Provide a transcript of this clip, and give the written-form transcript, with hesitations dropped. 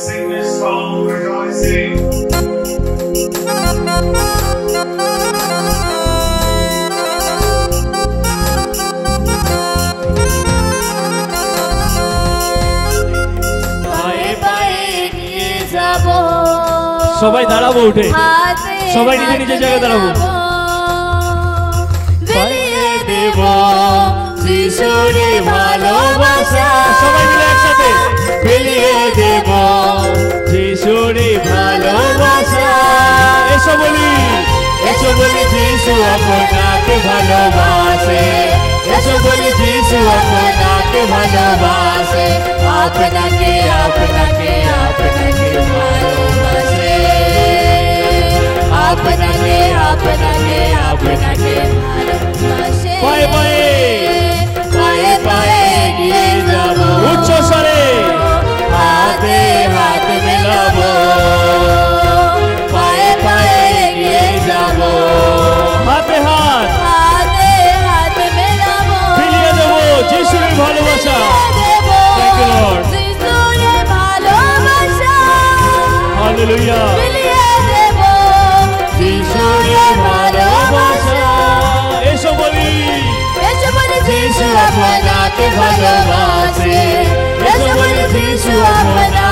sing this song rejoicing. সবাই দাঁড়াবো উঠে, সবাই নিজে নিজে জায়গায় দাঁড়াবো। বিলিয়ে দেব যিশুরে ভালোবাসা, সবাই মিলে একসাথে বিলিয়ে দেব যিশুরে ভালোবাসা। এসো বলি, এসো বলি যিশু আপনাকে ভালোবাসে, এসো বলি যিশু আপনাকে ভালোবাসে, আপনাকে আপনাকে আপনাকে ভালোবাসে, আপনাকে আপনাকে আপনাকে ভালোবাসে। পায়ে পায়ে পায়ে পায়ে এগিয়ে যাব, উচ্চ স্বরে হাতে হাত মেলাবো, পায়ে পায়ে এগিয়ে যাব, হাতে হাত হাতে হাত মেলাবো, বিলিয়ে দেবো যিশুর ভালোবাসা। Thank you, Lord. যিশুরে ভালোবাসা, Hallelujah. বিলিয়ে দেব যিশুরে ভালোবাসা। এসো বলি, এসো বলি যিশু আপনাকে ভালোবাসে, এসো বলি যিশু আপনাকে